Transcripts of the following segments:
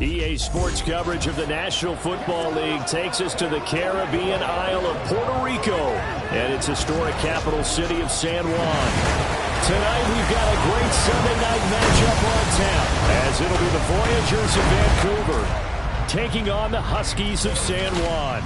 EA Sports coverage of the National Football League takes us to the Caribbean Isle of Puerto Rico and its historic capital city of San Juan. Tonight we've got a great Sunday night matchup on tap, as it'll be the Voyagers of Vancouver taking on the Huskies of San Juan.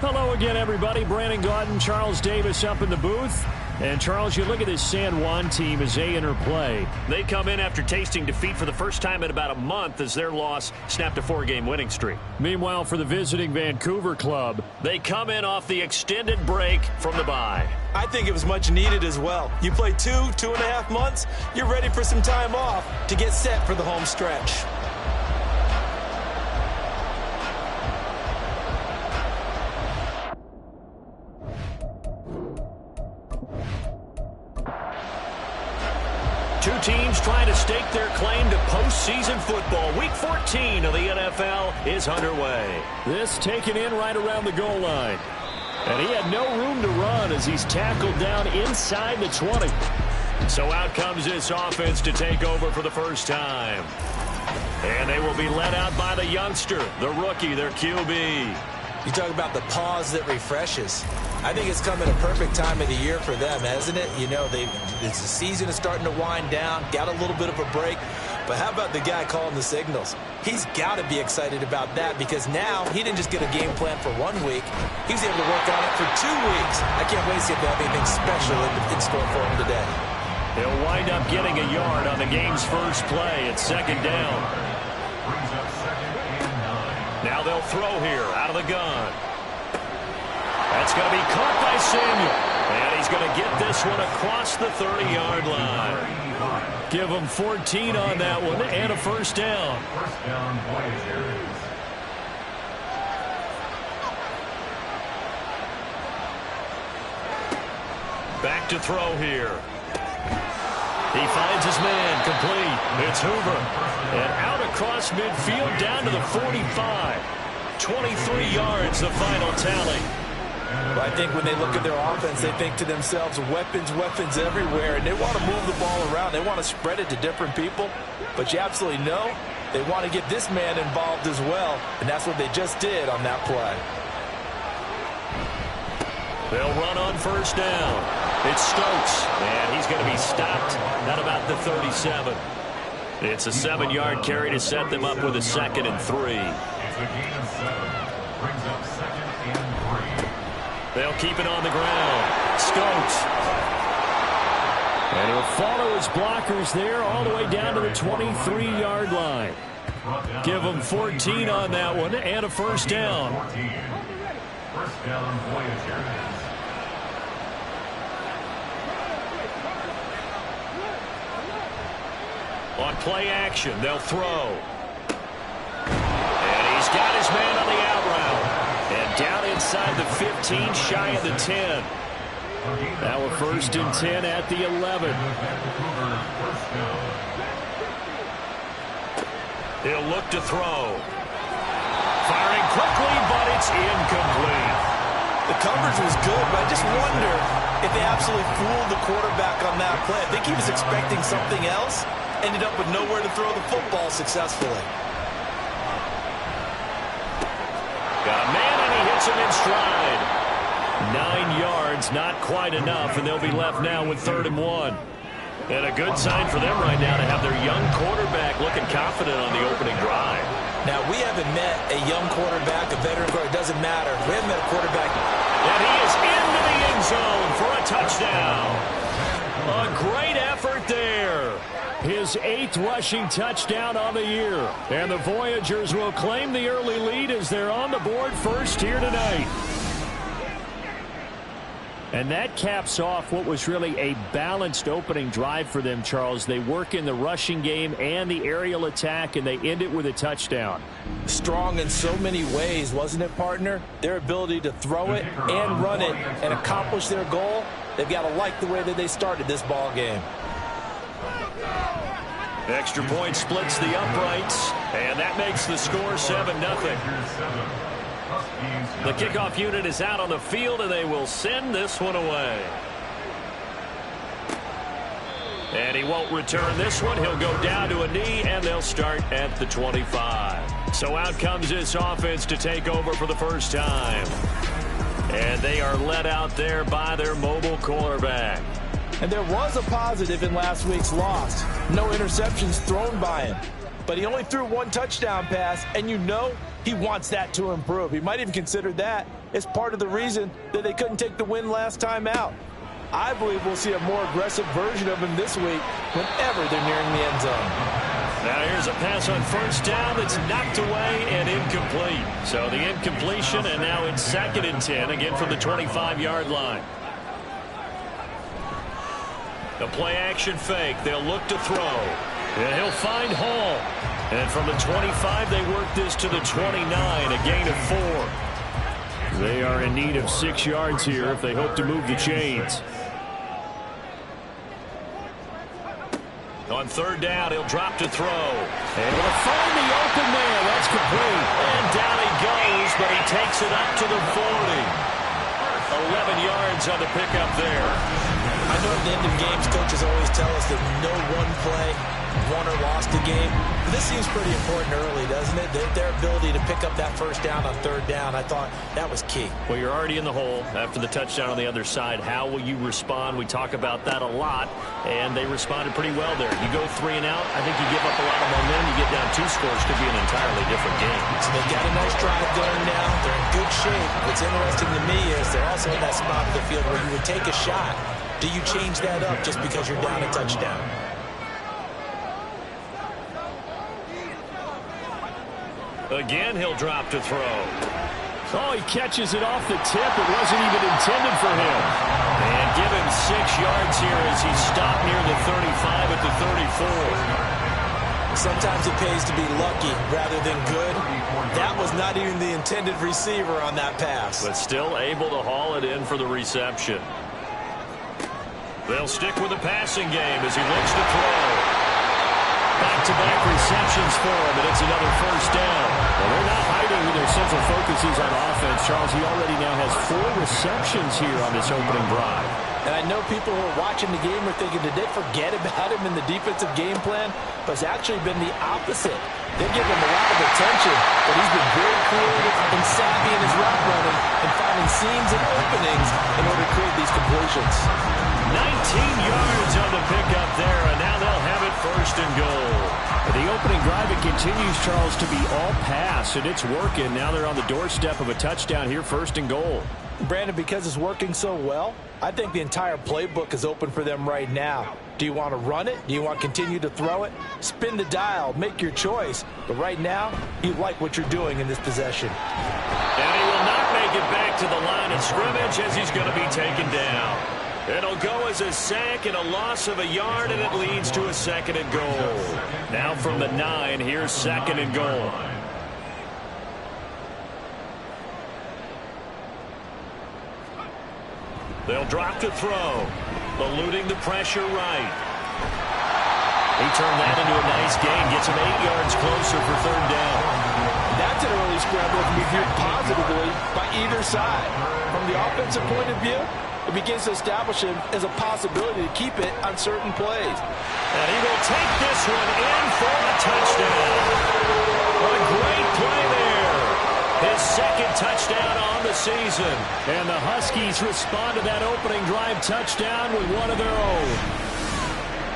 Hello again, everybody. Brandon Gaudin, Charles Davis up in the booth. And, Charles, you look at this San Juan team as they enter play. They come in after tasting defeat for the first time in about a month as their loss snapped a 4-game winning streak. Meanwhile, for the visiting Vancouver club, they come in off the extended break from the bye. I think it was much needed as well. You play 2.5 months, you're ready for some time off to get set for the home stretch. Two teams trying to stake their claim to postseason football. Week 14 of the NFL is underway. This taken in right around the goal line. And he had no room to run as he's tackled down inside the 20. So out comes this offense to take over for the first time. And they will be led out by the youngster, the rookie, their QB. You talk about the pause that refreshes. I think it's come at a perfect time of the year for them, hasn't it? You know, the season is starting to wind down, got a little bit of a break. But how about the guy calling the signals? He's got to be excited about that because now he didn't just get a game plan for 1 week. He was able to work on it for 2 weeks. I can't wait to see if they have anything special in store for him today. He'll wind up getting a yard on the game's first play at second down. Now they'll throw here out of the gun. That's going to be caught by Samuel. And he's going to get this one across the 30-yard line. Give him 14 on that one and a first down. Back to throw here. He finds his man complete. It's Hoover. And out across midfield down to the 45. 23 yards, the final tally. But I think when they look at their offense, they think to themselves, weapons, weapons everywhere. And they want to move the ball around. They want to spread it to different people. But you absolutely know they want to get this man involved as well. And that's what they just did on that play. They'll run on first down. It's Stokes, and he's going to be stopped at about the 37. It's a 7-yard carry to set them up with a 2nd and 3. It's a gain of 7. Brings up 2nd and 3. They'll keep it on the ground. Stokes. And he'll follow his blockers there all the way down to the 23-yard line. Give him 14 on that one and a first down. First down, Voyagers. On play action, they'll throw. And he's got his man on the out route. And down inside the 15, shy of the 10. Now a 1st and 10 at the 11. He'll look to throw. Firing quickly, but it's incomplete. The coverage was good, but I just wonder if they absolutely fooled the quarterback on that play. I think he was expecting something else. Ended up with nowhere to throw the football successfully. Got a man, and he hits him in stride. 9 yards, not quite enough, and they'll be left now with 3rd and 1. And a good sign for them right now to have their young quarterback looking confident on the opening drive. Now, we haven't met a young quarterback, a veteran quarterback. It doesn't matter. We haven't met a quarterback. And he is into the end zone for a touchdown. A great effort there. His 8th rushing touchdown on the year. And the Voyagers will claim the early lead as they're on the board first here tonight. And that caps off what was really a balanced opening drive for them, Charles. They work in the rushing game and the aerial attack, and they end it with a touchdown. Strong in so many ways, wasn't it, partner? Their ability to throw it and run it and accomplish their goal, they've got to like the way that they started this ball game. Extra point splits the uprights, and that makes the score 7-0. The kickoff unit is out on the field, and they will send this one away. And he won't return this one. He'll go down to a knee, and they'll start at the 25. So out comes this offense to take over for the first time. And they are led out there by their mobile quarterback. And there was a positive in last week's loss. No interceptions thrown by him. But he only threw one touchdown pass, and you know he wants that to improve. He might even consider that as part of the reason that they couldn't take the win last time out. I believe we'll see a more aggressive version of him this week whenever they're nearing the end zone. Now here's a pass on first down that's knocked away and incomplete. So the incompletion, and now it's 2nd and 10, again from the 25-yard line. The play-action fake. They'll look to throw. And he'll find Hall. And from the 25, they work this to the 29, a gain of 4. They are in need of 6 yards here if they hope to move the chains. On 3rd down, he'll drop to throw. Able to find the open man. That's complete. And down he goes, but he takes it up to the 40. 11 yards on the pickup there. I know at the end of games, coaches always tell us that no one play won or lost the game. But this seems pretty important early, doesn't it? Their ability to pick up that first down on 3rd down, I thought that was key. Well, you're already in the hole after the touchdown on the other side. How will you respond? We talk about that a lot, and they responded pretty well there. You go 3 and out, I think you give up a lot of momentum. You get down 2 scores, could be an entirely different game. So they've got a nice drive going now. They're in good shape. What's interesting to me is they're also in that spot of the field where you would take a shot. Do you change that up just because you're down a touchdown? Again, he'll drop to throw. Oh, he catches it off the tip. It wasn't even intended for him. And give him 6 yards here as he stopped near the 35 at the 34. Sometimes it pays to be lucky rather than good. That was not even the intended receiver on that pass. But still able to haul it in for the reception. They'll stick with the passing game as he looks to throw. Back-to-back receptions for him, and it's another first down. Well, they're not hiding who their central focus is on offense. Charles, he already now has 4 receptions here on this opening drive. And I know people who are watching the game are thinking, did they forget about him in the defensive game plan? But it's actually been the opposite. They give him a lot of attention, but he's been very creative and savvy in his route running and finding seams and openings in order to create these completions. 19 yards on the pickup there, and now they'll have it 1st and goal. The opening drive, it continues, Charles, to be all pass, and it's working. Now they're on the doorstep of a touchdown here, 1st and goal. Brandon, because it's working so well, I think the entire playbook is open for them right now. Do you want to run it? Do you want to continue to throw it? Spin the dial. Make your choice. But right now, you like what you're doing in this possession. And he will not make it back to the line of scrimmage as he's going to be taken down. It'll go as a sack and a loss of a yard, and it leads to a 2nd and goal. Now from the 9, here's 2nd and goal. They'll drop to throw, eluding the pressure right. He turned that into a nice gain, gets him 8 yards closer for 3rd down. That's an early scramble that can be viewed positively by either side. From the offensive point of view, it begins to establish him as a possibility to keep it on certain plays. And he will take this one in for a touchdown. A great play there. His 2nd touchdown on the season. And the Huskies respond to that opening drive touchdown with one of their own.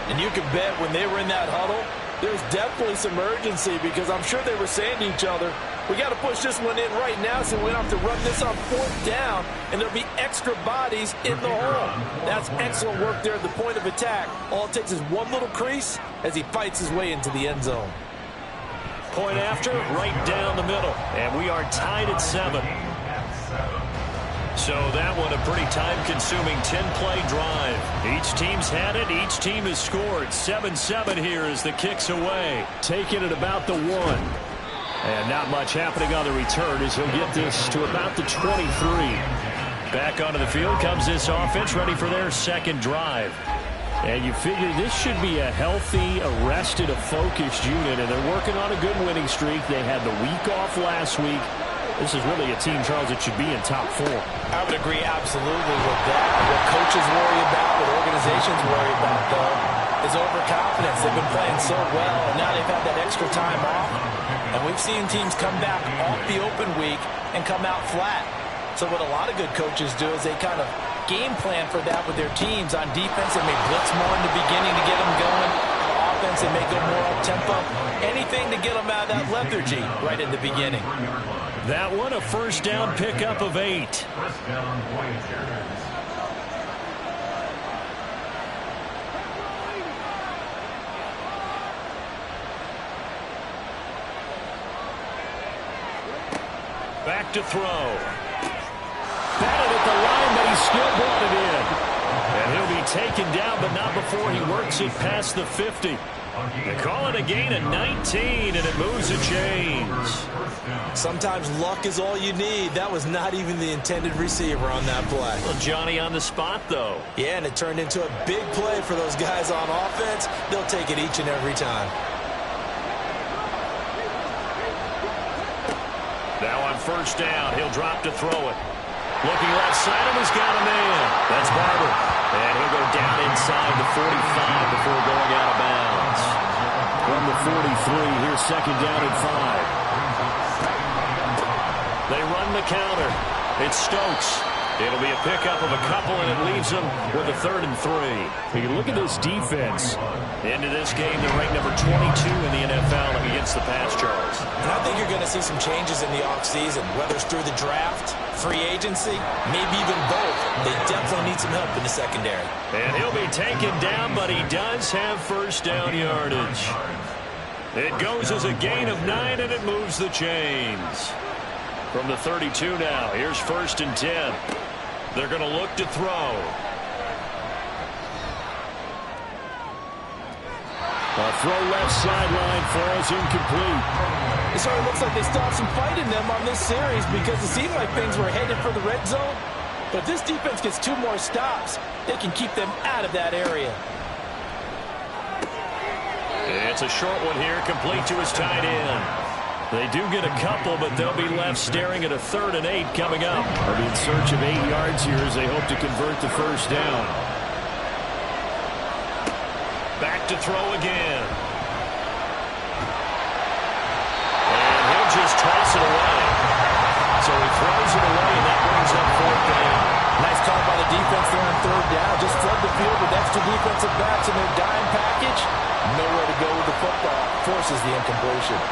And you can bet when they were in that huddle, there's definitely some urgency because I'm sure they were saying to each other, we got to push this one in right now so we don't have to run this on 4th down, and there'll be extra bodies in the hole. That's excellent work there at the point of attack. All it takes is one little crease as he fights his way into the end zone. Point after, right down the middle. And we are tied at 7. So that one a pretty time-consuming 10-play drive. Each team's had it. Each team has scored. 7-7 here as the kick's away. Taking it about the 1. And not much happening on the return as he'll get this to about the 23. Back onto the field comes this offense ready for their 2nd drive. And you figure this should be a healthy, arrested, a focused unit, and they're working on a good winning streak. They had the week off last week. This is really a team, Charles, that should be in top 4. I would agree absolutely with that. What coaches worry about, what organizations worry about, though, is overconfidence. They've been playing so well, and now they've had that extra time off. And we've seen teams come back off the open week and come out flat. So what a lot of good coaches do is they kind of game plan for that with their teams. On defense, they may blitz more in the beginning to get them going. On offense, they may go more up-tempo. Anything to get them out of that lethargy right in the beginning. That one, a first down pickup of 8. First down, Voyagers. Back to throw. Batted at the line, but he still brought it in. And he'll be taken down, but not before he works it past the 50. They call it a gain of 19, and it moves the chains. Sometimes luck is all you need. That was not even the intended receiver on that play. Well, Johnny on the spot, though. Yeah, and it turned into a big play for those guys on offense. They'll take it each and every time. Now on first down, he'll drop to throw it. Looking left side, and he's got a man. That's Barber. And he'll go down inside the 45 before going out of bounds. From the 43, here's second down and 5. They run the counter. It's Stokes. It'll be a pickup of a couple, and it leaves them with a 3rd and 3. You look at this defense. Into this game, they're ranked number 22 in the NFL against the pass, Charles. And I think you're going to see some changes in the offseason, whether it's through the draft, free agency, maybe even both. They definitely need some help in the secondary. And he'll be taken down, but he does have first down yardage. It goes as a gain of 9, and it moves the chains. From the 32 now, here's 1st and 10. They're going to look to throw. A throw left sideline falls incomplete. It sort of looks like they still have some fight in them on this series because it seemed like things were headed for the red zone. But if this defense gets 2 more stops, they can keep them out of that area. It's a short one here, complete to his tight end. They do get a couple, but they'll be left staring at a 3rd and 8 coming up. They'll be in search of 8 yards here as they hope to convert the first down. Back to throw again. And he'll just toss it away. So he throws it away, and that brings up 4th down. Nice call by the defense there on 3rd down. Just flood the field with extra defensive backs in their dime package. Nowhere to go with the football. Forces the incompletion.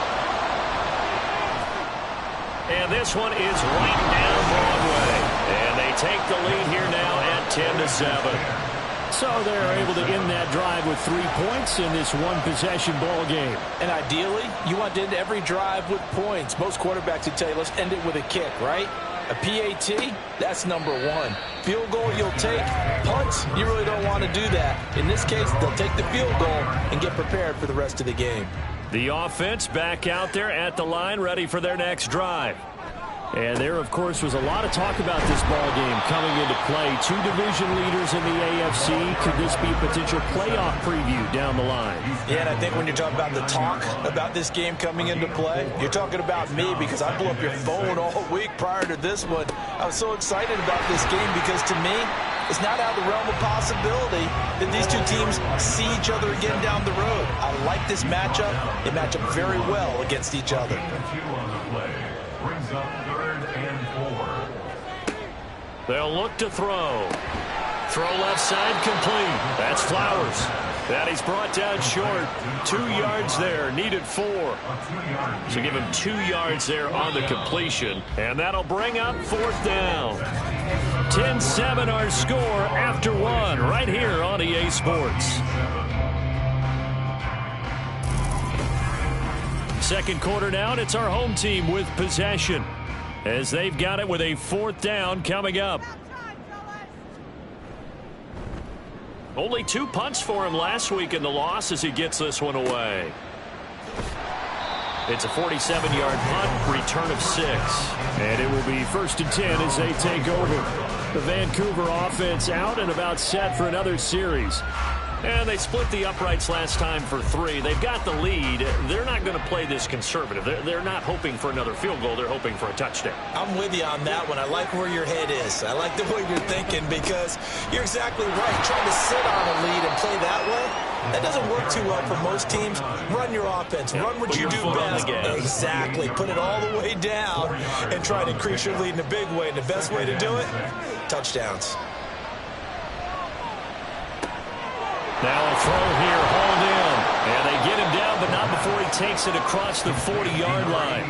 And this one is right down Broadway. And they take the lead here now at 10-7. So they're able to end that drive with 3 points in this one-possession ball game. And ideally, you want to end every drive with points. Most quarterbacks would tell you, let's end it with a kick, right? A PAT, that's number 1. Field goal you'll take. Punts, you really don't want to do that. In this case, they'll take the field goal and get prepared for the rest of the game. The offense back out there at the line, ready for their next drive. And there, of course, was a lot of talk about this ball game coming into play. 2 division leaders in the AFC. Could this be a potential playoff preview down the line? Yeah, and I think when you're talking about the talk about this game coming into play, you're talking about me because I blew up your phone all week prior to this one. I was so excited about this game because, to me, it's not out of the realm of possibility that these 2 teams see each other again down the road. I like this matchup. They match up very well against each other. 2 on the play. Brings up 3rd and 4. They'll look to throw. Throw left side complete. That's Flowers. That he's brought down short. 2 yards there. Needed 4. So give him 2 yards there on the completion. And that'll bring up 4th down. 10-7 our score after 1 right here on EA Sports. Second quarter now, and it's our home team with possession as they've got it with a 4th down coming up. Only 2 punts for him last week in the loss as he gets this one away. It's a 47-yard punt, return of 6. And it will be 1st and 10 as they take over. The Vancouver offense out and about set for another series. And they split the uprights last time for 3. They've got the lead. They're not going to play this conservative. They're not hoping for another field goal. They're hoping for a touchdown. I'm with you on that one. I like where your head is. I like the way you're thinking because you're exactly right. Trying to sit on a lead and play that way, That doesn't work too well for most teams. Run your offense. Run what you do best. Exactly. Put it all the way down and try to increase your lead in a big way. And the best way to do it, touchdowns. Now a throw here, hauled in. And they get him down, but not before he takes it across the 40-yard line.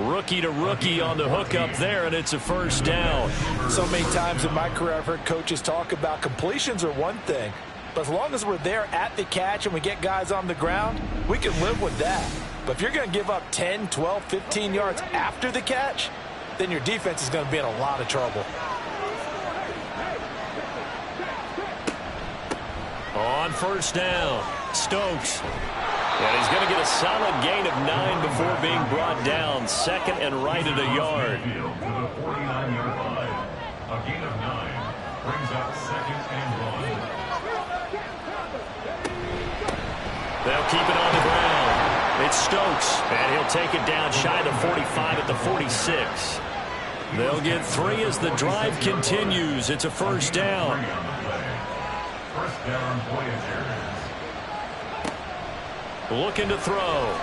Rookie to rookie on the hook up there, and it's a first down. So many times in my career I've heard coaches talk about completions are one thing, but as long as we're there at the catch and we get guys on the ground, we can live with that. But if you're going to give up 10, 12, 15 yards after the catch, then your defense is going to be in a lot of trouble. On first down, Stokes. And he's going to get a solid gain of 9 before being brought down. Second and right at a yard. To the 49-yard line. A gain of 9 brings up second and 1. They'll keep it on the ground. It's Stokes, and he'll take it down shy of the 45 at the 46. They'll get 3 as the drive continues. It's a first down. First down, Voyagers. Looking to throw.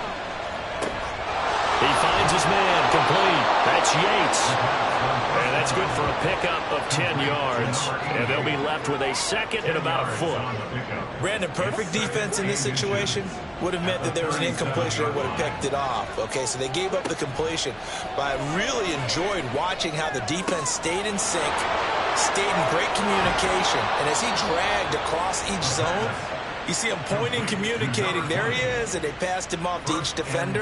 He finds his man, complete. That's Yates. And that's good for a pickup of 10 yards. And they'll be left with a second and about a foot. Brandon, perfect defense in this situation would have meant that there was an incompletion that would have picked it off. Okay, so they gave up the completion. But I really enjoyed watching how the defense stayed in sync, stayed in great communication. And as he dragged across each zone, you see him pointing, communicating. There he is, and they passed him off to each defender.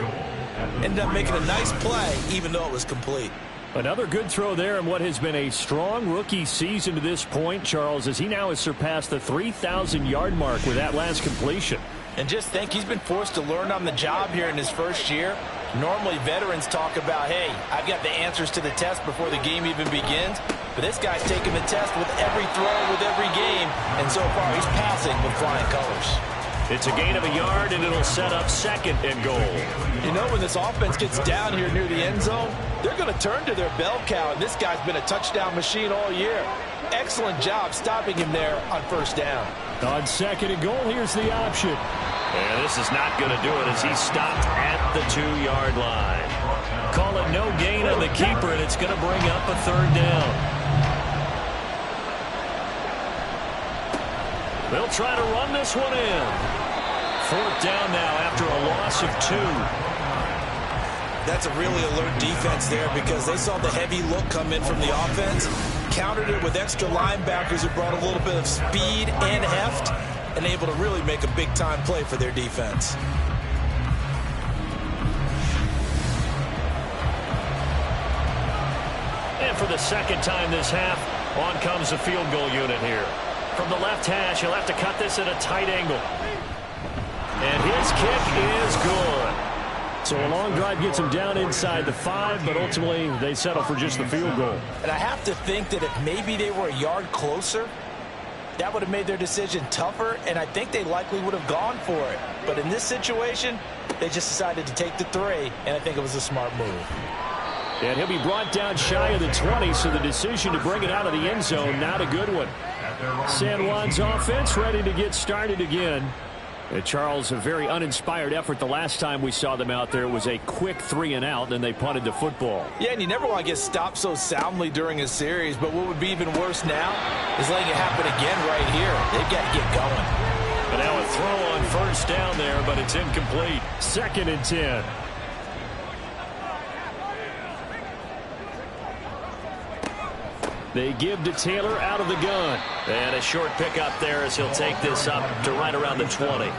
Ended up making a nice play, even though it was complete. Another good throw there in what has been a strong rookie season to this point, Charles, as he now has surpassed the 3,000-yard mark with that last completion. And just think, he's been forced to learn on the job here in his first year. Normally, veterans talk about, hey, I've got the answers to the test before the game even begins. But this guy's taking the test with every throw, with every game. And so far, he's passing with flying colors. It's a gain of a yard, and it'll set up second and goal. You know, when this offense gets down here near the end zone, they're going to turn to their bell cow, and this guy's been a touchdown machine all year. Excellent job stopping him there on first down. On second and goal, here's the option. And this is not going to do it as he's stopped at the 2-yard line. Call it no gain on the keeper, and it's going to bring up a third down. They'll try to run this one in. Fourth down now after a loss of 2. That's a really alert defense there because they saw the heavy look come in from the offense, countered it with extra linebackers who brought a little bit of speed and heft, and able to really make a big-time play for their defense. And for the second time this half, on comes the field goal unit here. From the left hash, he'll have to cut this at a tight angle. And his kick is good. So a long drive gets him down inside the 5, but ultimately they settle for just the field goal. And I have to think that if maybe they were a yard closer, that would have made their decision tougher, and I think they likely would have gone for it. But in this situation, they just decided to take the 3, and I think it was a smart move. And he'll be brought down shy of the 20, so the decision to bring it out of the end zone, not a good one. San Juan's offense ready to get started again. Charles, a very uninspired effort the last time we saw them out there. It was a quick 3 and out, and they punted the football. Yeah, and you never want to get stopped so soundly during a series, but what would be even worse now is letting it happen again right here. They've got to get going. And now a throw on first down there, but it's incomplete. Second and 10. They give to Taylor out of the gun. And a short pickup there as he'll take this up to right around the 20.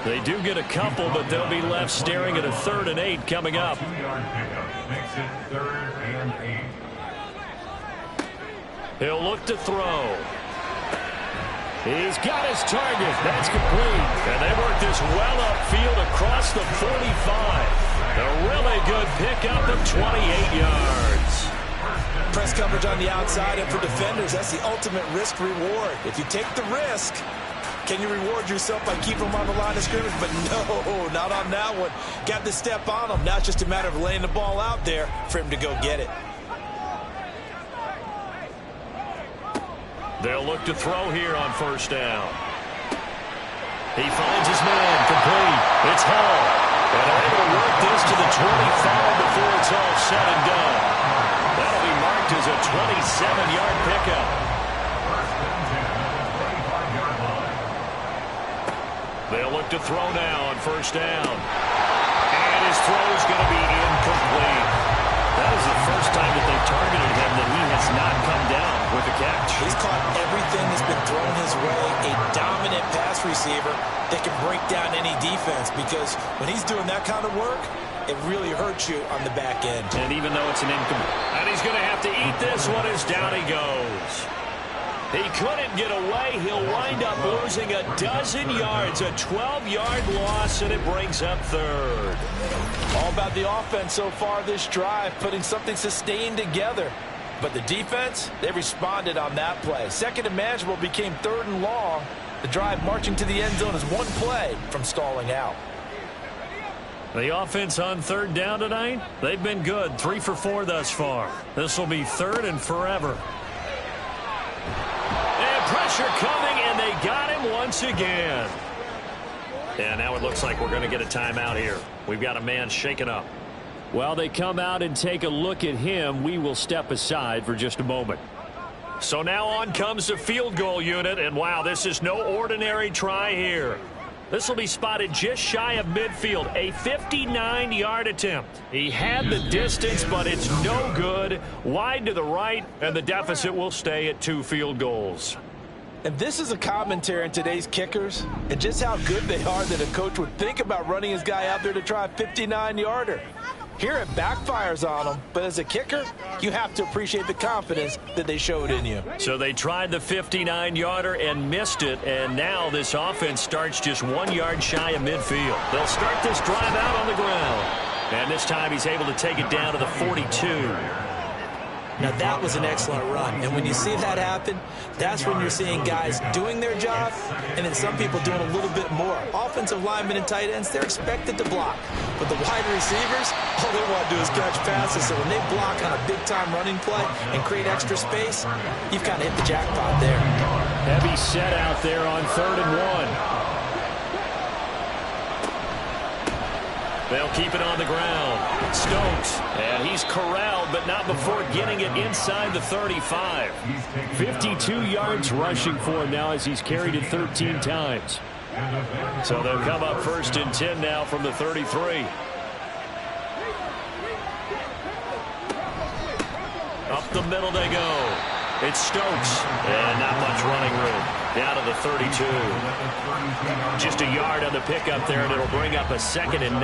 They do get a couple, but they'll be left staring at a 3rd and 8 coming up. 2-yard pickup makes it 3rd and 8. He'll look to throw. He's got his target. That's complete. And they work this well upfield across the 45. A really good pickup of 28 yards. Press coverage on the outside, and for defenders, that's the ultimate risk-reward. If you take the risk, can you reward yourself by keeping them on the line of scrimmage? But no, not on that one. Got to step on them. Now it's just a matter of laying the ball out there for him to go get it. They'll look to throw here on first down. He finds his man, complete. It's Hall. And they're able to work this to the 25 before it's all said and done. That'll be marked as a 27-yard pickup. They'll look to throw now on first down. And his throw is going to be incomplete. That is the first time that they've targeted him that he has not come down with a catch. He's caught everything that's been thrown his way. A dominant pass receiver that can break down any defense, because when he's doing that kind of work, it really hurts you on the back end. And even though it's an incomplete. And he's going to have to eat this one as down he goes. He couldn't get away. He'll wind up losing a dozen yards, a 12-yard loss, and it brings up third. All about the offense so far this drive, putting something sustained together. But the defense, they responded on that play. Second and manageable became third and long. The drive marching to the end zone is one play from stalling out. The offense on third down tonight, they've been good. 3 for 4 thus far. This will be third and forever. Pressure coming, and they got him once again. And now it looks like we're going to get a timeout here. We've got a man shaken up. While they come out and take a look at him, we will step aside for just a moment. So now on comes the field goal unit, and wow, this is no ordinary try here. This will be spotted just shy of midfield, a 59-yard attempt. He had the distance, but it's no good. Wide to the right, and the deficit will stay at 2 field goals. And this is a commentary on today's kickers and just how good they are that a coach would think about running his guy out there to try a 59-yarder. Here it backfires on him, but as a kicker, you have to appreciate the confidence that they showed in you. So they tried the 59-yarder and missed it, and now this offense starts just 1 yard shy of midfield. They'll start this drive out on the ground, and this time he's able to take it down to the 42. Now that was an excellent run, and when you see that happen, that's when you're seeing guys doing their job and then some people doing a little bit more. Offensive linemen and tight ends, they're expected to block, but the wide receivers, all they want to do is catch passes. So when they block on a big-time running play and create extra space, you've kind of hit the jackpot there. Heavy set out there on 3rd and 1. They'll keep it on the ground. Stokes, and he's corralled, but not before getting it inside the 35. 52 yards rushing for him now as he's carried it 13 times. So they'll come up 1st and 10 now from the 33. Up the middle they go. It's Stokes, and not much running room. Down to the 32. Just a yard on the pickup there, and it'll bring up a 2nd and 9.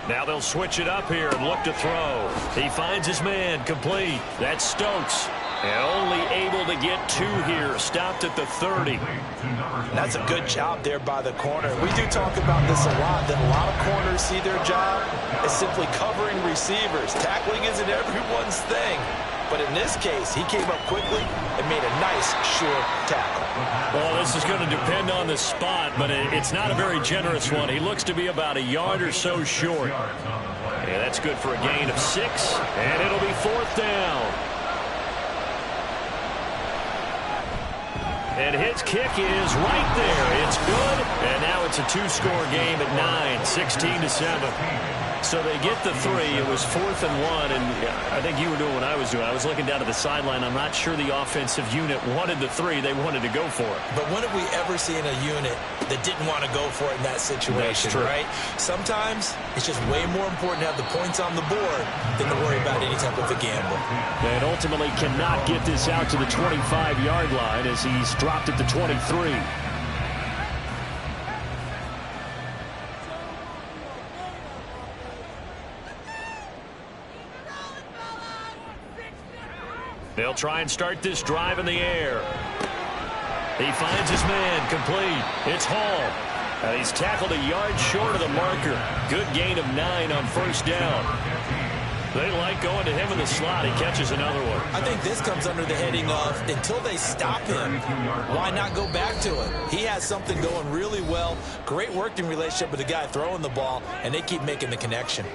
Now they'll switch it up here and look to throw. He finds his man, complete. That's Stokes. And only able to get 2 here. Stopped at the 30. That's a good job there by the corner. We do talk about this a lot, that a lot of corners see their job as simply covering receivers. Tackling isn't everyone's thing. But in this case, he came up quickly and made a nice, short tackle. Well, this is going to depend on the spot, but it's not a very generous one. He looks to be about a yard or so short. Yeah, that's good for a gain of 6, and it'll be 4th down. And his kick is right there. It's good, and now it's a 2-score game at 9, 16-7. So they get the 3. It was 4th and 1, and I think you were doing what I was doing. I was looking down to the sideline. I'm not sure the offensive unit wanted the 3. They wanted to go for it. But when have we ever seen a unit that didn't want to go for it in that situation, right? Sometimes it's just way more important to have the points on the board than to worry about any type of a gamble. And ultimately cannot get this out to the 25-yard line as he's dropped at the 23. They'll try and start this drive in the air. He finds his man, complete. It's Hall. And he's tackled a yard short of the marker. Good gain of 9 on first down. They like going to him in the slot. He catches another one. I think this comes under the heading of, until they stop him, why not go back to it? He has something going really well. Great working relationship with the guy throwing the ball, and they keep making the connection.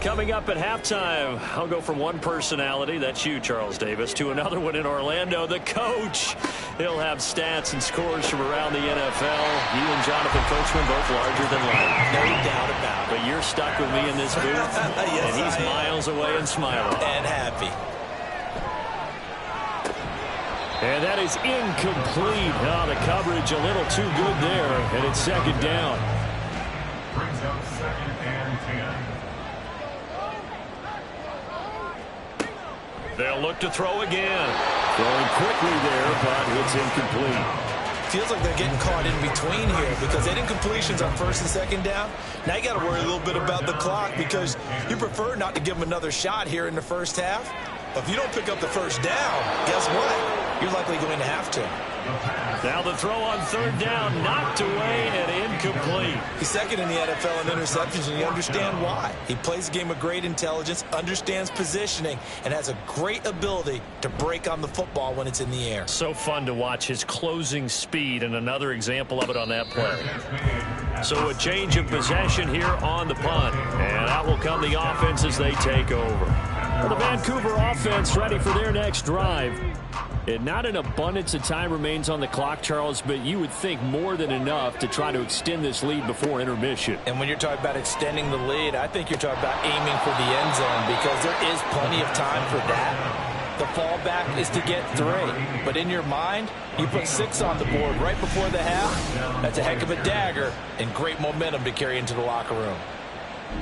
Coming up at halftime, I'll go from one personality, that's you, Charles Davis, to another one in Orlando, the coach. He'll have stats and scores from around the NFL. You and Jonathan Coachman both larger than life. No doubt about it. But you're stuck with me in this booth, Yes, and he's miles away and smiling. And happy. And that is incomplete. Oh, the coverage a little too good there, and it's second down. Brings up second and 10. They'll look to throw again. Throwing quickly there, but it's incomplete. Feels like they're getting caught in between here because they had incompletions on first and second down. Now you got to worry a little bit about the clock because you prefer not to give them another shot here in the first half. But if you don't pick up the first down, guess what? You're likely going to have to. Now the throw on third down, knocked away and incomplete. He's second in the NFL in interceptions, and you understand why. He plays a game of great intelligence, understands positioning, and has a great ability to break on the football when it's in the air. So fun to watch his closing speed, and another example of it on that play. So a change of possession here on the punt, and out will come the offense as they take over. Well, the Vancouver offense ready for their next drive. And not an abundance of time remains on the clock, Charles, but you would think more than enough to try to extend this lead before intermission. And when you're talking about extending the lead, I think you're talking about aiming for the end zone because there is plenty of time for that. The fallback is to get 3. But in your mind, you put 6 on the board right before the half. That's a heck of a dagger and great momentum to carry into the locker room.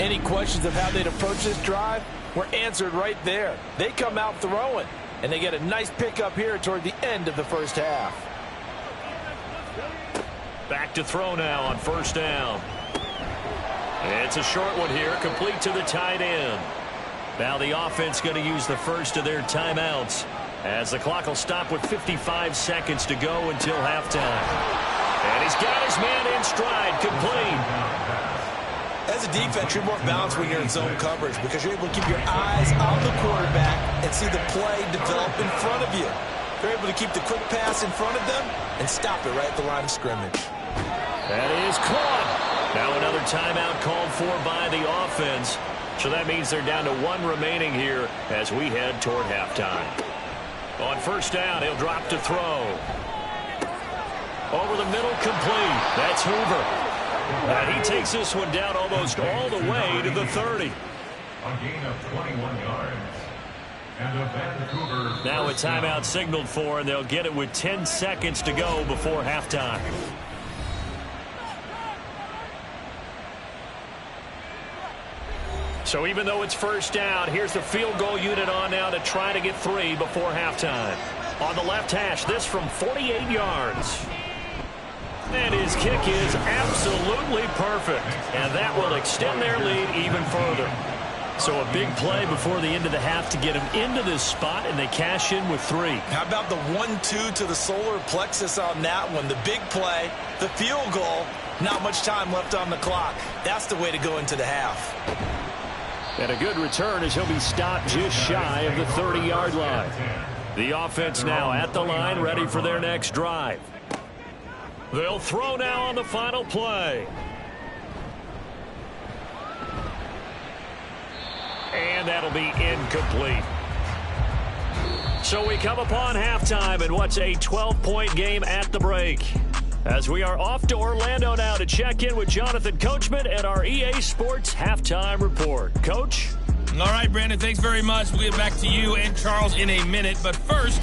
Any questions of how they'd approach this drive were answered right there. They come out throwing. And they get a nice pickup here toward the end of the first half. Back to throw now on first down. It's a short one here, complete to the tight end. Now the offense going to use the first of their timeouts as the clock will stop with 55 seconds to go until halftime. And he's got his man in stride, complete. As a defense, you're more balanced when you're in zone coverage because you're able to keep your eyes on the quarterback and see the play develop in front of you. You're able to keep the quick pass in front of them and stop it right at the line of scrimmage. That is caught. Now another timeout called for by the offense. So that means they're down to 1 remaining here as we head toward halftime. On first down, he'll drop to throw. Over the middle, complete. That's Hoover. And he takes this one down almost all the way to the 30. A gain of 21 yards. And a Vancouver. Now a timeout signaled for, and they'll get it with 10 seconds to go before halftime. So even though it's first down, here's the field goal unit on now to try to get 3 before halftime. On the left hash, this from 48 yards. And his kick is absolutely perfect. And that will extend their lead even further. So a big play before the end of the half to get him into this spot, and they cash in with 3. How about the 1-2 to the solar plexus on that one? The big play, the field goal, not much time left on the clock. That's the way to go into the half. And a good return as he'll be stopped just shy of the 30-yard line. The offense now at the line, ready for their next drive. They'll throw now on the final play. And that'll be incomplete. So we come upon halftime in what's a 12-point game at the break. As we are off to Orlando now to check in with Jonathan Coachman and our EA Sports Halftime Report. Coach? All right, Brandon, thanks very much. We'll get back to you and Charles in a minute. But first,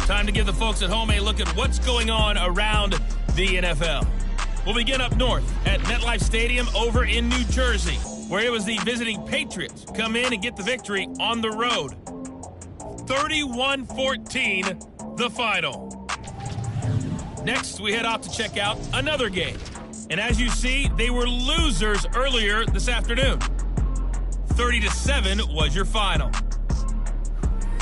time to give the folks at home a look at what's going on around the NFL. We'll begin up north at MetLife Stadium over in New Jersey, where it was the visiting Patriots come in and get the victory on the road. 31-14, the final. Next, we head out to check out another game. And as you see, they were losers earlier this afternoon. 30-7 was your final.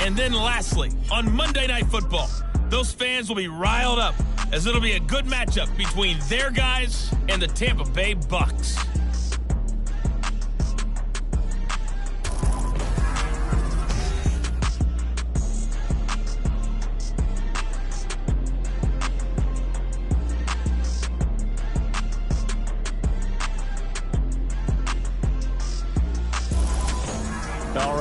And then lastly, on Monday Night Football, those fans will be riled up as it'll be a good matchup between their guys and the Tampa Bay Bucks.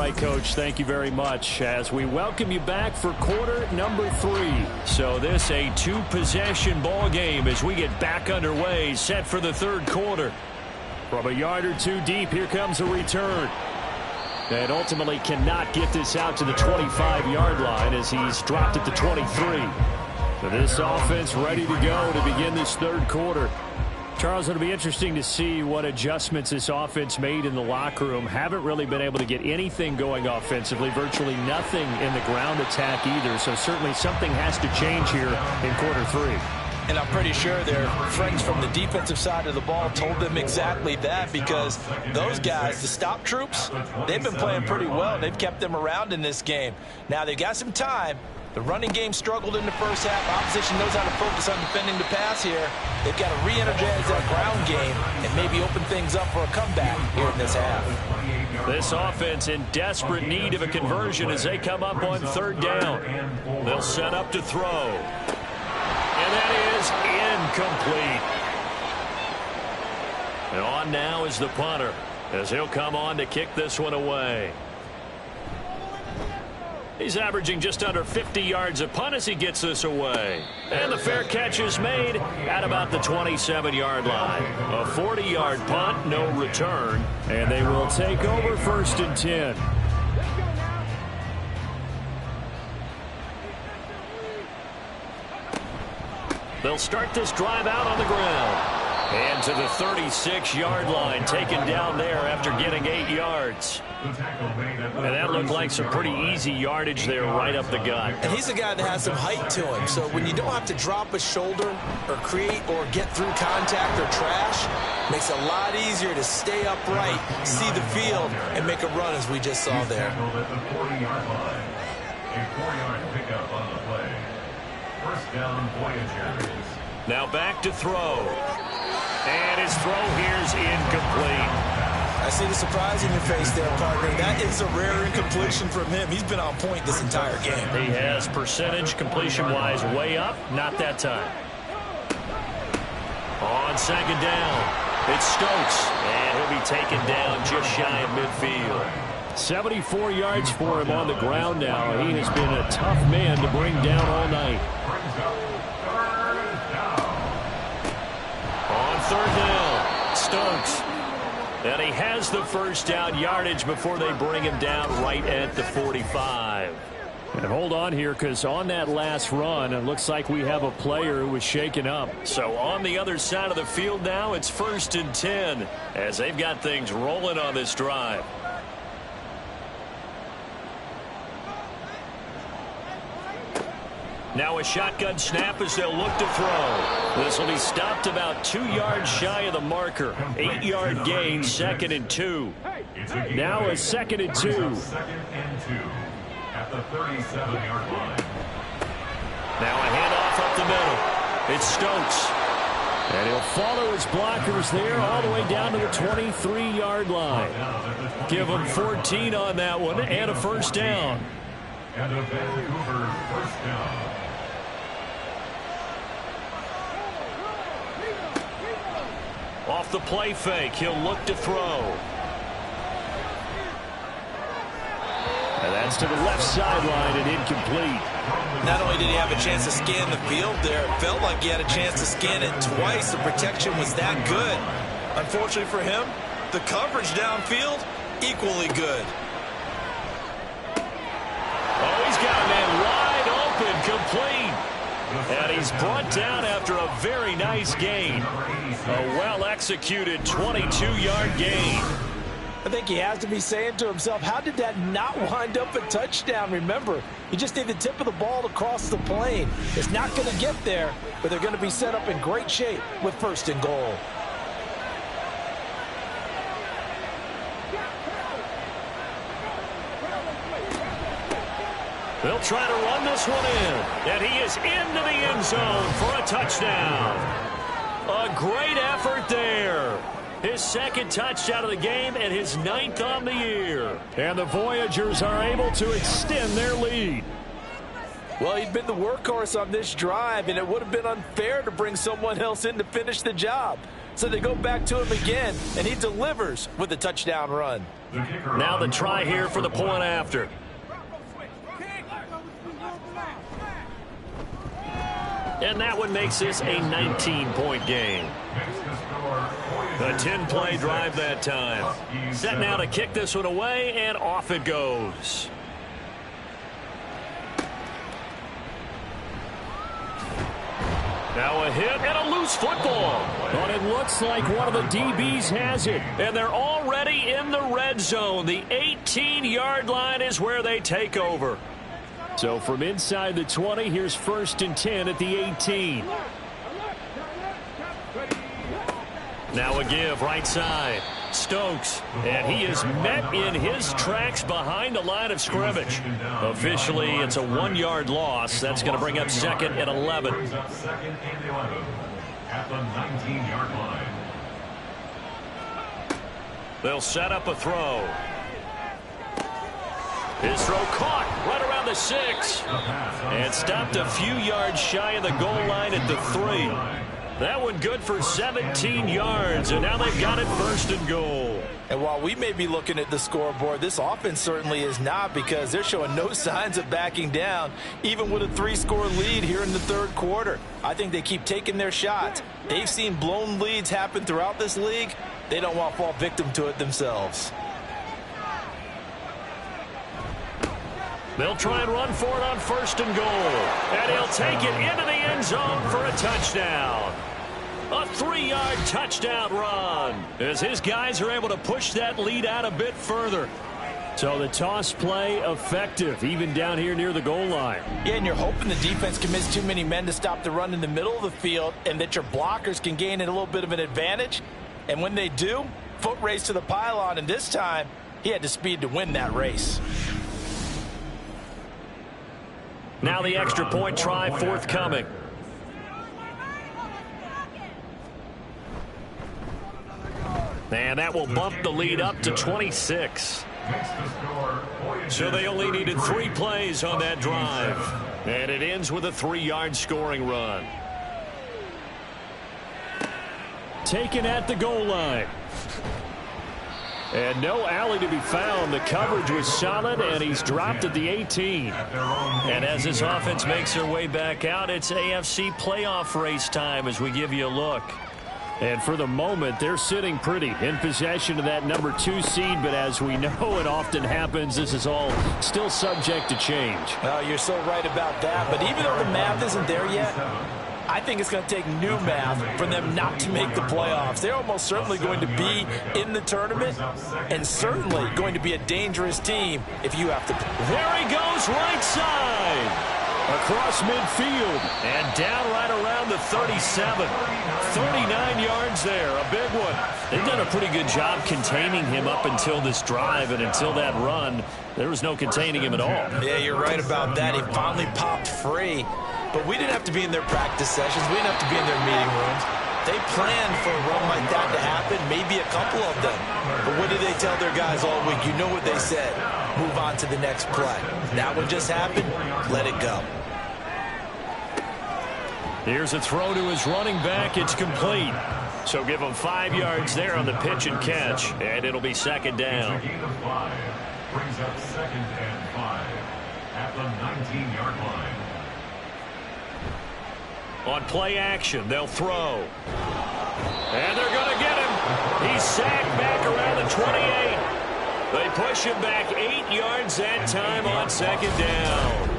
right, Coach. Thank you very much as we welcome you back for quarter number 3. So this a 2-possession ball game as we get back underway, set for the third quarter. From a yard or two deep, here comes a return. And ultimately cannot get this out to the 25-yard line as he's dropped at the 23. So this offense ready to go to begin this third quarter. Charles, it'll be interesting to see what adjustments this offense made in the locker room. Haven't really been able to get anything going offensively, virtually nothing in the ground attack either. So certainly something has to change here in quarter 3. And I'm pretty sure their friends from the defensive side of the ball told them exactly that, because those guys, the stop troops, they've been playing pretty well. They've kept them around in this game. Now they've got some time. The running game struggled in the first half. Opposition knows how to focus on defending the pass here. They've got to re-energize that ground game and maybe open things up for a comeback here in this half. This offense in desperate need of a conversion as they come up on third down. They'll set up to throw. And that is incomplete. And on now is the punter as he'll come on to kick this one away. He's averaging just under 50 yards a punt as he gets this away. And the fair catch is made at about the 27-yard line. A 40-yard punt, no return. And they will take over 1st and 10. They'll start this drive out on the ground. And to the 36-yard line, taken down there after getting 8 yards. And that looked like some pretty easy yardage there right up the gut. And he's a guy that has some height to him. So when you don't have to drop a shoulder or create or get through contact or trash, makes it a lot easier to stay upright, see the field, and make a run as we just saw there. A 4-yard pickup on the play. First down, Voyagers. Now back to throw. And his throw here's incomplete. I see the surprise in your face there, partner. That is a rare incompletion from him. He's been on point this entire game. He has percentage completion-wise way up. Not that time. On second down, it's Stokes. And he'll be taken down just shy of midfield. 74 yards for him on the ground now. He has been a tough man to bring down all night. On third down, Stokes. And he has the first down yardage before they bring him down right at the 45. And hold on here, because on that last run, it looks like we have a player who was shaken up. So on the other side of the field now, it's 1st and 10 as they've got things rolling on this drive. Now a shotgun snap as they'll look to throw. This will be stopped about 2 yards shy of the marker. 8-yard gain, 2nd and 2. Now a 2nd and 2. 2nd and 2 at the 37-yard line. Now a handoff up the middle. It's Stokes. And he'll follow his blockers there all the way down to the 23-yard line. Give him 14 on that one and a first down. And a Vancouver first down. Off the play fake, he'll look to throw. And that's to the left sideline and incomplete. Not only did he have a chance to scan the field there, it felt like he had a chance to scan it twice. The protection was that good. Unfortunately for him, the coverage downfield, equally good. Oh, he's got a man wide open, complete. And he's brought down after a very nice gain. A well-executed 22-yard gain. I think he has to be saying to himself, how did that not wind up a touchdown? Remember, you just need the tip of the ball to cross the plane. It's not going to get there, but they're going to be set up in great shape with 1st and goal. They'll try to run this one in. And he is into the end zone for a touchdown. A great effort there. His 2nd touchdown of the game and his 9th on the year. And the Voyagers are able to extend their lead. Well, he'd been the workhorse on this drive, and it would have been unfair to bring someone else in to finish the job. So they go back to him again, and he delivers with a touchdown run. Now the try here for the point after. And that one makes this a 19-point game. A 10-play drive that time. Set now to kick this one away, and off it goes. Now a hit and a loose football. But it looks like one of the DBs has it. And they're already in the red zone. The 18-yard line is where they take over. So from inside the 20, here's 1st and 10 at the 18. Now a give right side. Stokes, and he is met in his tracks behind the line of scrimmage. Officially, it's a 1-yard loss. That's going to bring up 2nd and 11. At the 19-yard line. They'll set up a throw. His throw caught right around the 6. And stopped a few yards shy of the goal line at the 3. That one good for 17 yards, and now they've got it 1st and goal. And while we may be looking at the scoreboard, this offense certainly is not, because they're showing no signs of backing down, even with a 3-score lead here in the 3rd quarter. I think they keep taking their shots. They've seen blown leads happen throughout this league. They don't want to fall victim to it themselves. They'll try and run for it on 1st and goal. And he'll take it into the end zone for a touchdown. A 3-yard touchdown run as his guys are able to push that lead out a bit further. So the toss play effective, even down here near the goal line. Yeah, and you're hoping the defense commits too many men to stop the run in the middle of the field, and that your blockers can gain a little bit of an advantage. And when they do, foot race to the pylon, and this time he had the speed to win that race. Now the extra point try forthcoming. And that will bump the lead up to 26. So they only needed 3 plays on that drive. And it ends with a 3-yard scoring run. Taken at the goal line. And no alley to be found. The coverage was solid, and he's dropped at the 18. And as this offense makes their way back out, it's AFC playoff race time as we give you a look. And for the moment, they're sitting pretty in possession of that number 2 seed. But as we know, it often happens, this is all still subject to change. Oh, you're so right about that. But even though the math isn't there yet, I think it's going to take new math for them not to make the playoffs. They're almost certainly going to be in the tournament, and certainly going to be a dangerous team if you have to. There he goes, right side. Across midfield. And down right around the 37. 39 yards there, a big one. They've done a pretty good job containing him up until this drive, and until that run, there was no containing him at all. Yeah, you're right about that. He finally popped free. But we didn't have to be in their practice sessions. We didn't have to be in their meeting rooms. They planned for a run like that to happen, maybe a couple of them. But what did they tell their guys all week? You know what they said. Move on to the next play. That one just happened. Let it go. Here's a throw to his running back. It's complete. So give him 5 yards there on the pitch and catch. And it'll be 2nd down. Gain of 5 brings up 2nd and 5 at the 19-yard line. On play action, they'll throw. And they're going to get him. He's sacked back around the 28. They push him back 8 yards that time on 2nd down.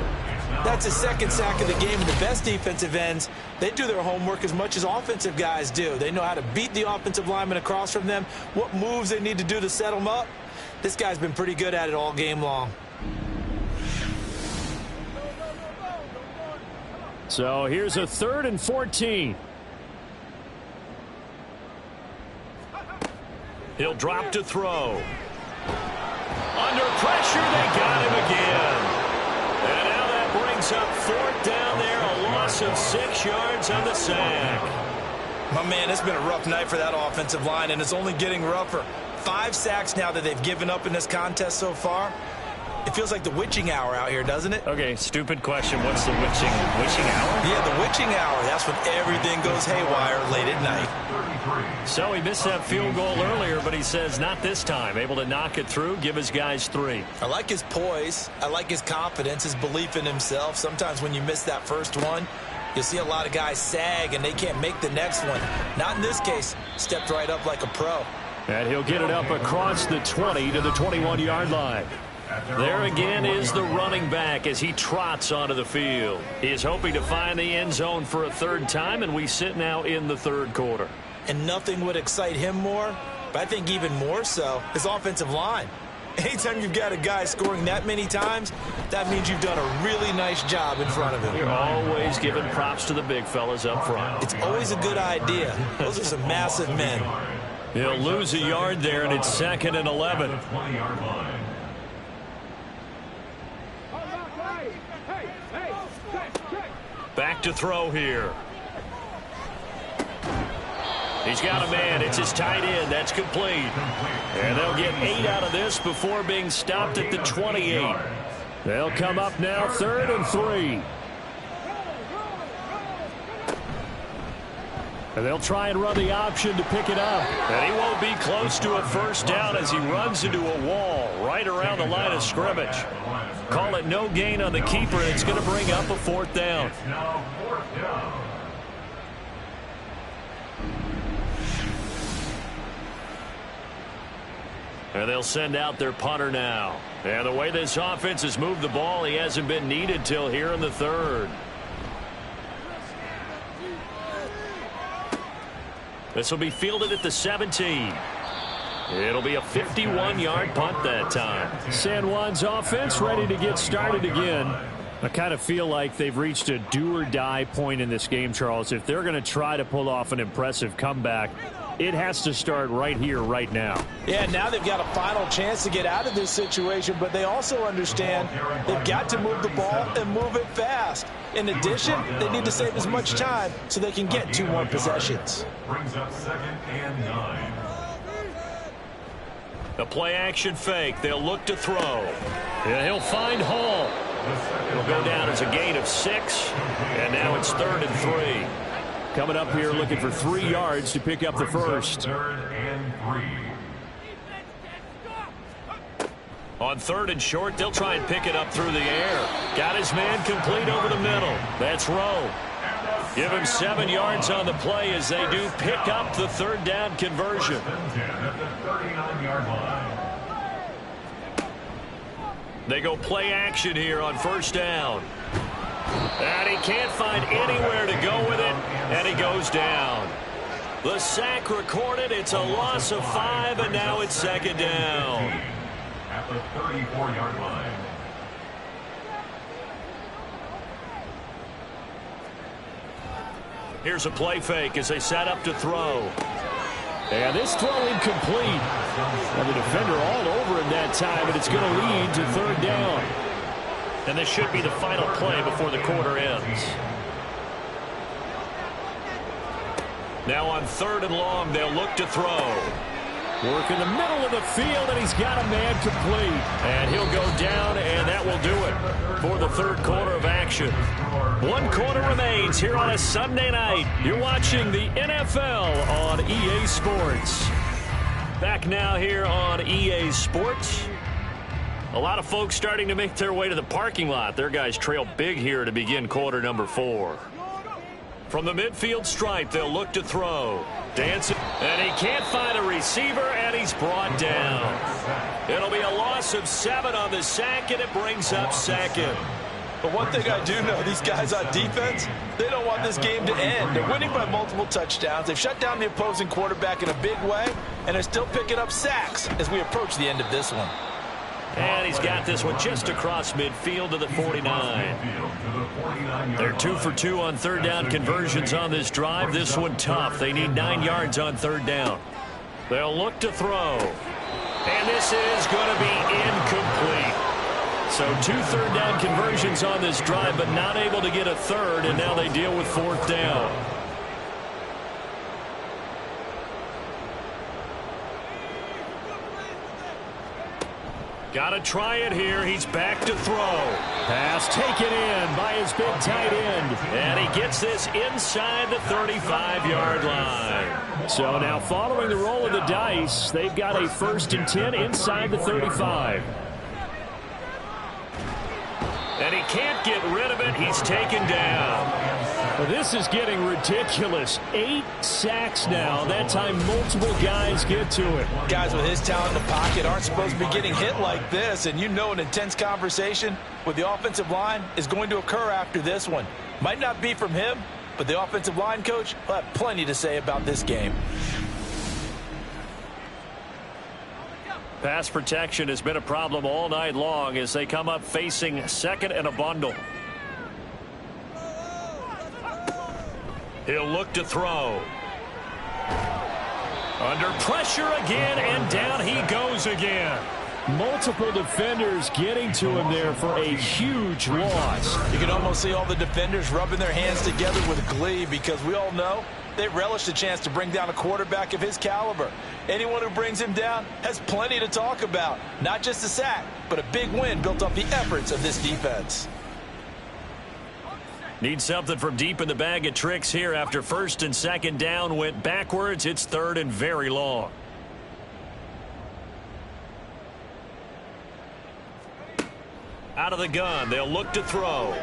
That's his 2nd sack of the game, and the best defensive ends, they do their homework as much as offensive guys do. They know how to beat the offensive lineman across from them, what moves they need to do to set them up. This guy's been pretty good at it all game long. So here's a 3rd and 14. He'll drop to throw. Under pressure, they got him again. And now that brings up 4th down there, a loss of 6 yards on the sack. My man, it's been a rough night for that offensive line, and it's only getting rougher. 5 sacks now that they've given up in this contest so far. It feels like the witching hour out here, doesn't it? Okay, stupid question. What's the witching hour? Yeah, the witching hour. That's when everything goes haywire late at night. So he missed that field goal earlier, but he says not this time. Able to knock it through, give his guys 3. I like his poise. I like his confidence, his belief in himself. Sometimes when you miss that first one, you'll see a lot of guys sag and they can't make the next one. Not in this case. Stepped right up like a pro. And he'll get it up across the 20 to the 21-yard line. There again is the running back as he trots onto the field. He is hoping to find the end zone for a third time, and we sit now in the third quarter. And nothing would excite him more, but I think even more so, his offensive line. Anytime you've got a guy scoring that many times, that means you've done a really nice job in front of him. You're always giving props to the big fellas up front. It's always a good idea. Those are some massive men. He'll lose a yard there, and it's 2nd and 11. Back to throw here. He's got a man. It's his tight end. That's complete. And they'll get 8 out of this before being stopped at the 28. They'll come up now 3rd and 3. And they'll try and run the option to pick it up. And he won't be close to a first down as he runs into a wall right around the line of scrimmage. Call it no gain on the keeper, and it's going to bring up a 4th down. And they'll send out their punter now. And the way this offense has moved the ball, he hasn't been needed till here in the 3rd. This will be fielded at the 17. It'll be a 51-yard punt that time. San Juan's offense ready to get started again. I kind of feel like they've reached a do-or-die point in this game, Charles. If they're going to try to pull off an impressive comeback, it has to start right here, right now. Yeah, now they've got a final chance to get out of this situation, but they also understand they've got to move the ball and move it fast. In addition, they need to save as much time so they can get 2 more possessions. Brings up 2nd and 9. The play-action fake. They'll look to throw. And he'll find Hall. It'll go down as a gain of 6. And now it's 3rd and 3. Coming up here looking for 3 yards to pick up the first. 3rd and 3. On 3rd and short, they'll try and pick it up through the air. Got his man complete over the middle. That's Rowe. Give him 7 yards on the play as they do pick up the 3rd down conversion. They go play action here on 1st down. And he can't find anywhere to go with it, and he goes down. The sack recorded. It's a loss of 5, and now it's 2nd down. At the 34-yard line. Here's a play fake as they set up to throw. And this throw incomplete. And the defender all over him that time, and it's going to lead to 3rd down. And this should be the final play before the quarter ends. Now on 3rd and long, they'll look to throw. Work in the middle of the field, and he's got a man complete. And he'll go down, and that will do it for the 3rd quarter of action. 1 quarter remains here on a Sunday night. You're watching the NFL on EA Sports. Back now here on EA Sports. A lot of folks starting to make their way to the parking lot. Their guys trail big here to begin quarter number 4. From the midfield stripe, they'll look to throw. Dancing, and he can't find a receiver, and he's brought down. It'll be a loss of 7 on the sack, and it brings up 2nd. But one thing I do know, these guys on defense, they don't want this game to end. They're winning by multiple touchdowns. They've shut down the opposing quarterback in a big way, and they're still picking up sacks as we approach the end of this one. And he's got this one just across midfield to the 49. They're 2 for 2 on 3rd down conversions on this drive. This one tough. They need 9 yards on 3rd down. They'll look to throw. And this is going to be incomplete. So 2 3rd down conversions on this drive, but not able to get a 3rd, and now they deal with 4th down. Got to try it here. He's back to throw. Pass taken in by his big tight end. And he gets this inside the 35-yard line. So now following the roll of the dice, they've got a 1st and 10 inside the 35. And he can't get rid of it. He's taken down. Well, this is getting ridiculous. 8 sacks now. That time multiple guys get to it. Guys with his talent in the pocket aren't supposed to be getting hit like this. And you know an intense conversation with the offensive line is going to occur after this one. Might not be from him, but the offensive line coach will have plenty to say about this game. Pass protection has been a problem all night long as they come up facing 2nd and a bundle. He'll look to throw. Under pressure again, and down he goes again. Multiple defenders getting to him there for a huge loss. You can almost see all the defenders rubbing their hands together with glee because we all know they relish the chance to bring down a quarterback of his caliber. Anyone who brings him down has plenty to talk about. Not just a sack, but a big win built off the efforts of this defense. Need something from deep in the bag of tricks here after 1st and 2nd down went backwards. It's 3rd and very long. Out of the gun, they'll look to throw.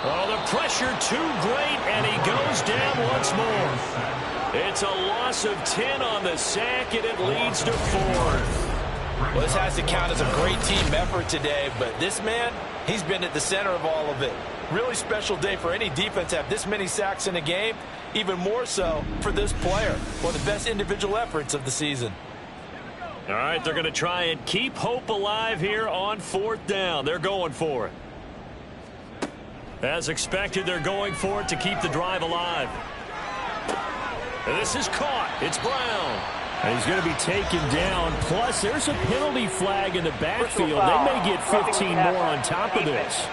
Oh, the pressure too great, and he goes down once more. It's a loss of 10 on the sack, and it leads to 4th. Well, this has to count as a great team effort today, but this man, he's been at the center of all of it. Really special day for any defense to have this many sacks in a game, even more so for this player. One of the best individual efforts of the season. All right, they're going to try and keep hope alive here on 4th down. They're going for it. As expected, they're going for it to keep the drive alive. And this is caught. It's Brown. And he's going to be taken down. Plus, there's a penalty flag in the backfield. They may get 15 more on top of this.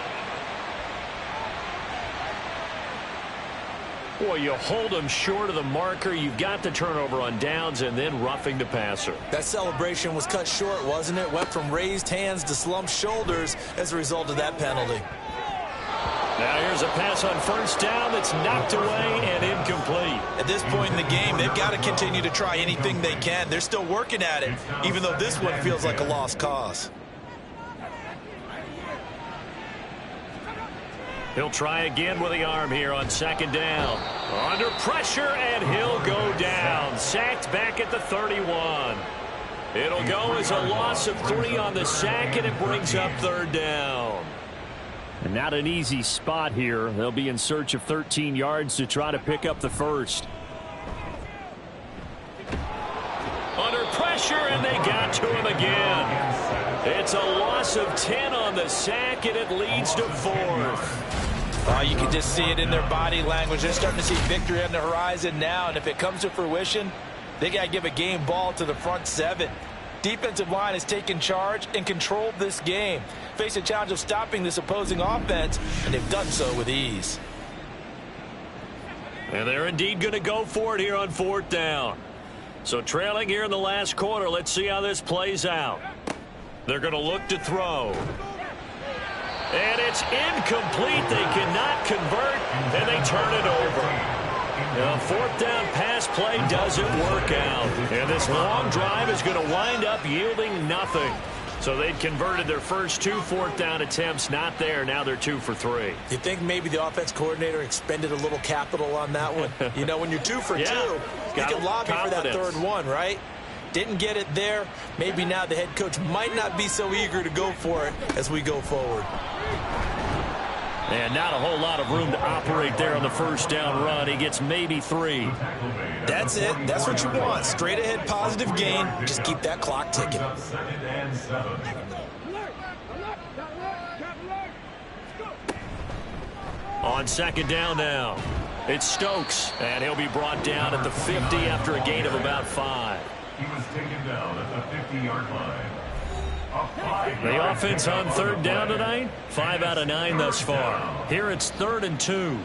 Boy, you hold him short of the marker. You've got the turnover on downs and then roughing the passer. That celebration was cut short, wasn't it? Went from raised hands to slumped shoulders as a result of that penalty. Now here's a pass on 1st down that's knocked away and incomplete. At this point in the game, they've got to continue to try anything they can. They're still working at it, even though this one feels like a lost cause. He'll try again with the arm here on 2nd down. Under pressure, and he'll go down. Sacked back at the 31. It'll go as a loss of 3 on the sack, and it brings up 3rd down. And not an easy spot here. They'll be in search of 13 yards to try to pick up the 1st. Under pressure, and they got to him again. It's a loss of 10 on the sack, and it leads to 4th. Oh, you can just see it in their body language. They're starting to see victory on the horizon now, and if it comes to fruition, they got to give a game ball to the front 7. Defensive line has taken charge and controlled this game. Face a challenge of stopping this opposing offense, and they've done so with ease. And they're indeed going to go for it here on 4th down. So trailing here in the last quarter, let's see how this plays out. They're going to look to throw. And it's incomplete. They cannot convert, and they turn it over. The 4th down pass play doesn't work out. And this long drive is going to wind up yielding nothing. So they'd converted their first 2 4th down attempts. Not there. Now they're 2 for 3. You think maybe the offense coordinator expended a little capital on that one? You know, when you're 2 for 2, you can lobby for that 3rd one, right? Didn't get it there. Maybe now the head coach might not be so eager to go for it as we go forward. And not a whole lot of room to operate there on the 1st down run. He gets maybe 3. That's it. That's what you want. Straight ahead positive gain. Just keep that clock ticking. On 2nd down now, it's Stokes, and he'll be brought down at the 50 after a gain of about 5. He was taken down at the 50-yard line. The offense on 3rd down tonight, 5 out of 9 thus far. Here it's 3rd and 2.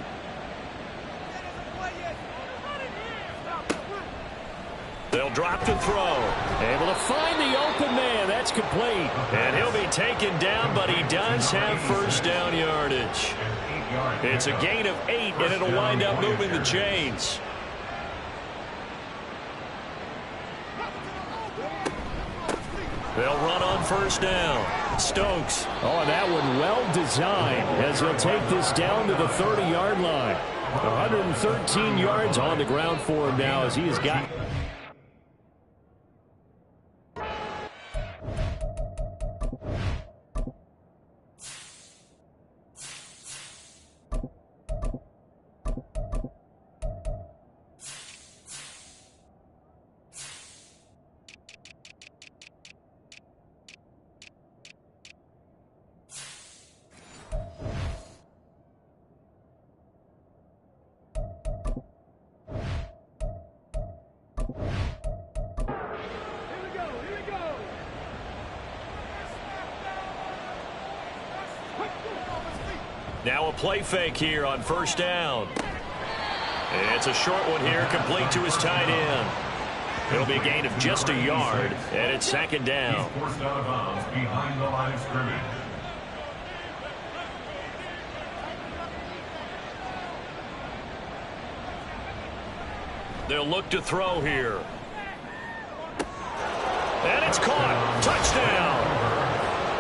They'll drop to throw. Able to find the open man. That's complete. And he'll be taken down, but he does have first down yardage. It's a gain of 8, and it'll wind up moving the chains. They'll run on first down. Stokes. Oh, that one well designed as he'll take this down to the 30-yard line. 113 yards on the ground for him now as he has got... Now a play fake here on first down. It's a short one here, complete to his tight end. It'll be a gain of just a yard, and it's second down. He's forced out of bounds behind the line of scrimmage. They'll look to throw here. And it's caught. Touchdown.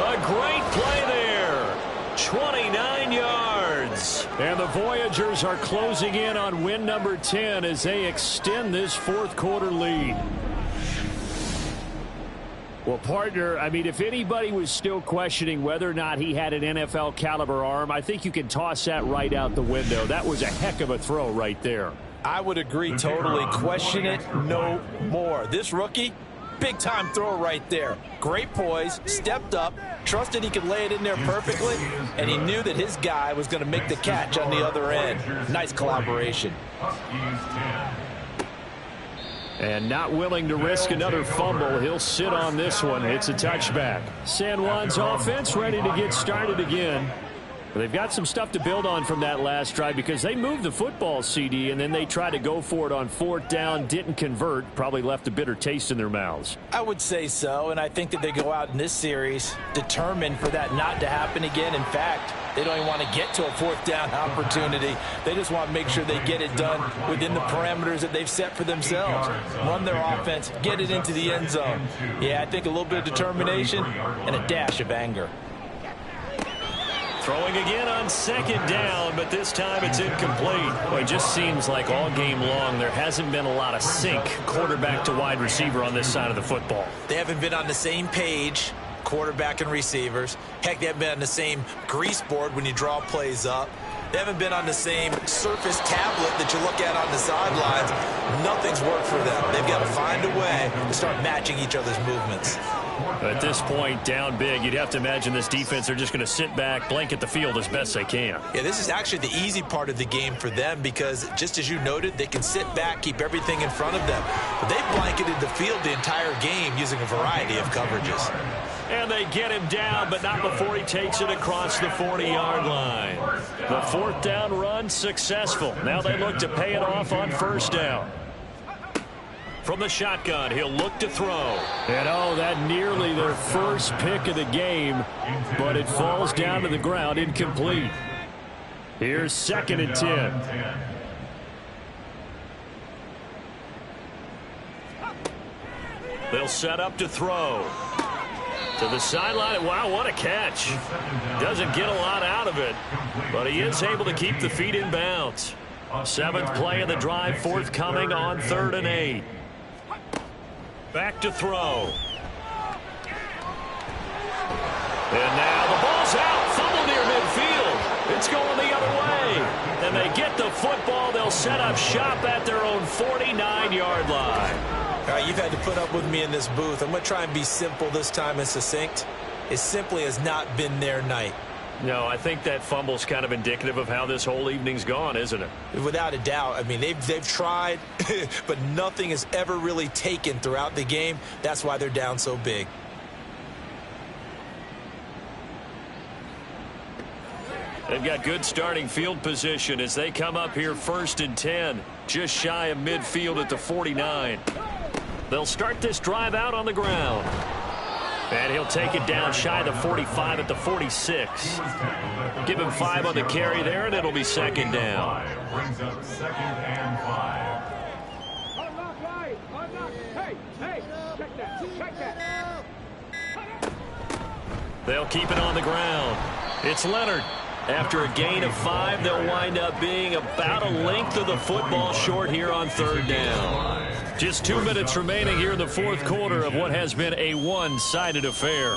A great play there. 29 yards. And the Voyagers are closing in on win number 10 as they extend this fourth quarter lead. Well, partner, I mean, if anybody was still questioning whether or not he had an NFL caliber arm, I think you can toss that right out the window. That was a heck of a throw right there. I would agree totally. Question it no more. This rookie, big-time throw right there. Great poise, stepped up, trusted he could lay it in there perfectly, and he knew that his guy was going to make the catch on the other end. Nice collaboration. And not willing to risk another fumble. He'll sit on this one. It's a touchback. San Juan's offense ready to get started again. They've got some stuff to build on from that last drive because they moved the football, CD, and then they tried to go for it on fourth down, didn't convert, probably left a bitter taste in their mouths. I would say so, and I think that they go out in this series determined for that not to happen again. In fact, they don't even want to get to a fourth down opportunity. They just want to make sure they get it done within the parameters that they've set for themselves. Run their offense, get it into the end zone. Yeah, I think a little bit of determination and a dash of anger. Throwing again on second down, but this time it's incomplete. Well, it just seems like all game long there hasn't been a lot of sync quarterback to wide receiver on this side of the football. They haven't been on the same page, quarterback and receivers. Heck, they haven't been on the same grease board when you draw plays up. They haven't been on the same surface tablet that you look at on the sidelines. Nothing's worked for them. They've got to find a way to start matching each other's movements. At this point, down big, you'd have to imagine this defense, they're just going to sit back, blanket the field as best they can. Yeah, this is actually the easy part of the game for them because, just as you noted, they can sit back, keep everything in front of them. But they've blanketed the field the entire game using a variety of coverages. And they get him down, but not before he takes it across the 40-yard line. The fourth down run successful. Now they look to pay it off on first down. From the shotgun, he'll look to throw. And oh, that nearly their first pick of the game, but it falls down to the ground, incomplete. Here's second and 10. They'll set up to throw. To the sideline. Wow, what a catch. Doesn't get a lot out of it, but he is able to keep the feet in bounds. Seventh play of the drive forthcoming on 3rd and 8. Back to throw. And now the ball's out. Fumble near midfield. It's going the other way. And they get the football. They'll set up shop at their own 49-yard line. All right, you've had to put up with me in this booth. I'm going to try and be simple this time and succinct. It simply has not been their night. No, I think that fumble's kind of indicative of how this whole evening's gone, isn't it? Without a doubt. I mean, they've tried, but nothing has ever really taken throughout the game. That's why they're down so big. They've got good starting field position as they come up here 1st and 10, just shy of midfield at the 49. They'll start this drive out on the ground. And he'll take it down shy of the 45 at the 46. Give him 5 on the carry there, and it'll be second down. Brings up second and 5. They'll keep it on the ground. It's Leonard. After a gain of 5, they'll wind up being about a length of the football short here on third down. Just 2 minutes remaining here in the fourth quarter of what has been a one-sided affair.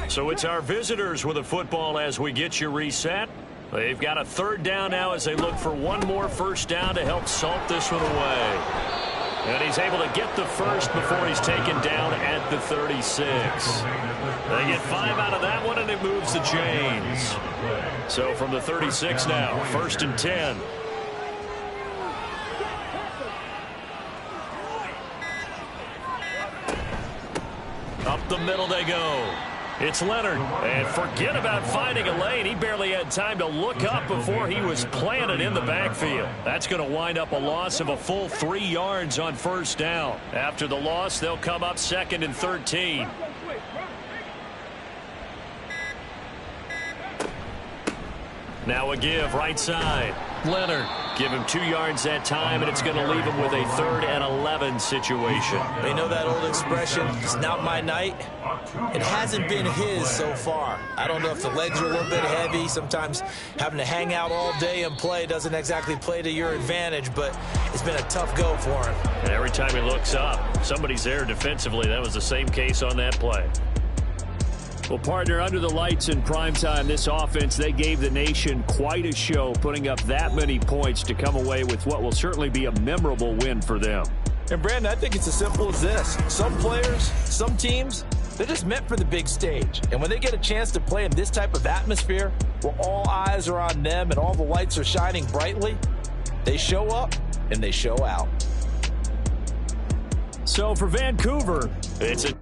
So it's our visitors with the football as we get you reset. They've got a third down now as they look for one more first down to help salt this one away. And he's able to get the first before he's taken down at the 36. They get 5 out of that one, and it moves the chains. So from the 36 now, first and 10. Up the middle they go. It's Leonard, and forget about finding a lane. He barely had time to look up before he was planted in the backfield. That's going to wind up a loss of a full 3 yards on first down. After the loss, they'll come up second and 13. Now a give right side. Leonard, give him 2 yards that time, and it's going to leave him with a 3rd and 11 situation. They know that old expression, it's not my night. It hasn't been his so far. I don't know if the legs are a little bit heavy. Sometimes having to hang out all day and play doesn't exactly play to your advantage, but it's been a tough go for him. And every time he looks up, somebody's there defensively. That was the same case on that play. Well, partner, under the lights in primetime, this offense, they gave the nation quite a show, putting up that many points to come away with what will certainly be a memorable win for them. And, Brandon, I think it's as simple as this. Some players, some teams, they're just meant for the big stage. And when they get a chance to play in this type of atmosphere, where all eyes are on them and all the lights are shining brightly, they show up and they show out. So for Vancouver, it's a